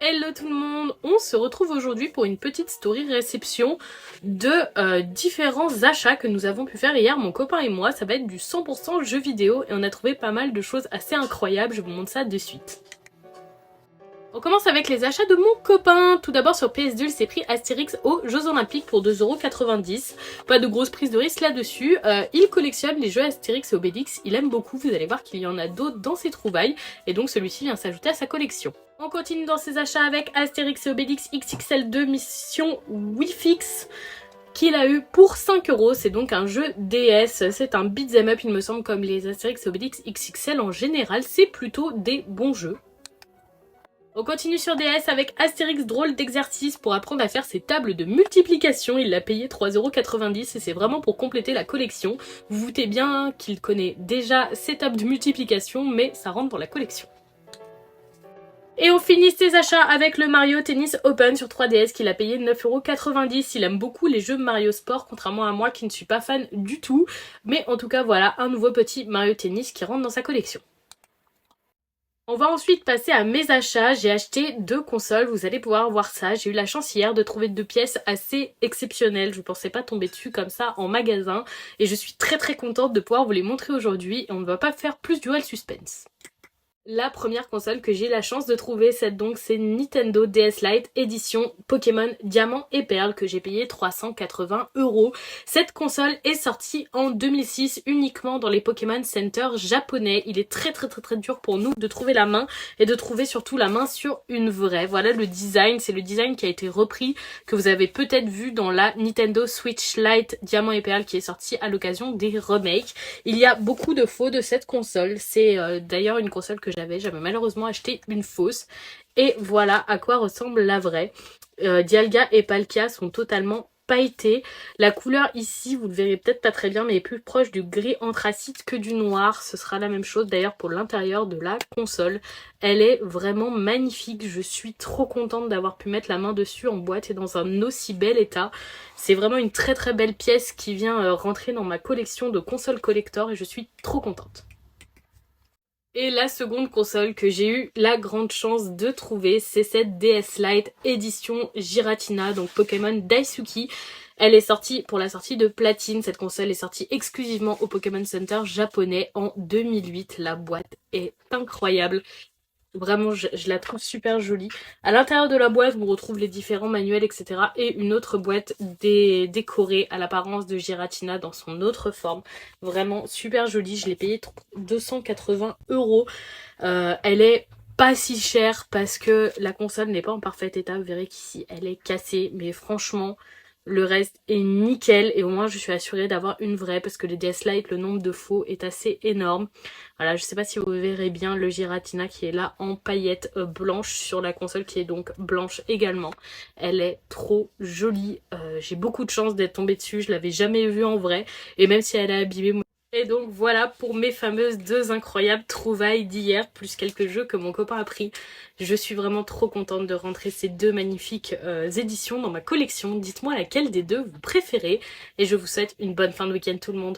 Hello tout le monde, on se retrouve aujourd'hui pour une petite story réception de différents achats que nous avons pu faire hier, mon copain et moi. Ça va être du 100% jeux vidéo et on a trouvé pas mal de choses assez incroyables, je vous montre ça de suite. On commence avec les achats de mon copain. Tout d'abord sur PS2, il s'est pris Astérix aux Jeux Olympiques pour 2,90 €. Pas de grosse prise de risque là-dessus. Il collectionne les jeux Astérix et Obélix, il aime beaucoup, vous allez voir qu'il y en a d'autres dans ses trouvailles. Et donc celui-ci vient s'ajouter à sa collection. On continue dans ses achats avec Astérix et Obélix XXL2 Mission Wii-Fix qu'il a eu pour 5 €. C'est donc un jeu DS, c'est un beat'em up il me semble, comme les Astérix et Obélix XXL en général, c'est plutôt des bons jeux. On continue sur DS avec Astérix Drôle d'exercice pour apprendre à faire ses tables de multiplication. Il l'a payé 3,90 € et c'est vraiment pour compléter la collection. Vous vous doutez bien qu'il connaît déjà ses tables de multiplication, mais ça rentre dans la collection. Et on finit ses achats avec le Mario Tennis Open sur 3DS qu'il a payé 9,90 €. Il aime beaucoup les jeux Mario Sport, contrairement à moi qui ne suis pas fan du tout. Mais en tout cas voilà, un nouveau petit Mario Tennis qui rentre dans sa collection. On va ensuite passer à mes achats. J'ai acheté 2 consoles, vous allez pouvoir voir ça. J'ai eu la chance hier de trouver 2 pièces assez exceptionnelles. Je pensais pas tomber dessus comme ça en magasin. Et je suis très contente de pouvoir vous les montrer aujourd'hui. Et on ne va pas faire plus duel suspense. La première console que j'ai la chance de trouver, c'est Nintendo DS Lite édition Pokémon Diamant et Perle que j'ai payé 380 €. Cette console est sortie en 2006 uniquement dans les Pokémon Center japonais. Il est très dur pour nous de trouver la main et de trouver surtout la main sur une vraie. Voilà le design, c'est le design qui a été repris, que vous avez peut-être vu dans la Nintendo Switch Lite Diamant et Perle qui est sortie à l'occasion des remakes. Il y a beaucoup de faux de cette console, c'est d'ailleurs une console que j'avais malheureusement acheté une fausse. Et voilà à quoi ressemble la vraie. Dialga et Palkia sont totalement pailletés. La couleur ici, vous le verrez peut-être pas très bien, mais est plus proche du gris anthracite que du noir. Ce sera la même chose d'ailleurs pour l'intérieur de la console. Elle est vraiment magnifique. Je suis trop contente d'avoir pu mettre la main dessus en boîte et dans un aussi bel état. C'est vraiment une très belle pièce qui vient rentrer dans ma collection de consoles collector et je suis trop contente. Et la seconde console que j'ai eu la grande chance de trouver, c'est cette DS Lite édition Giratina, donc Pokémon Daisuki. Elle est sortie pour la sortie de Platine. Cette console est sortie exclusivement au Pokémon Center japonais en 2008. La boîte est incroyable. Vraiment, je la trouve super jolie. À l'intérieur de la boîte, on retrouve les différents manuels, etc. Et une autre boîte décorée à l'apparence de Giratina dans son autre forme. Vraiment super jolie. Je l'ai payée 280 €. Elle est pas si chère parce que la console n'est pas en parfait état. Vous verrez qu'ici, elle est cassée. Mais franchement, le reste est nickel et au moins je suis assurée d'avoir une vraie parce que les DS Lite, le nombre de faux est assez énorme. Voilà, je sais pas si vous verrez bien le Giratina qui est là en paillettes blanches sur la console qui est donc blanche également. Elle est trop jolie. J'ai beaucoup de chance d'être tombée dessus, je l'avais jamais vue en vrai et même si elle est abîmée. Et donc voilà pour mes fameuses 2 incroyables trouvailles d'hier, plus quelques jeux que mon copain a pris. Je suis vraiment trop contente de rentrer ces 2 magnifiques éditions dans ma collection. Dites-moi laquelle des 2 vous préférez et je vous souhaite une bonne fin de week-end tout le monde.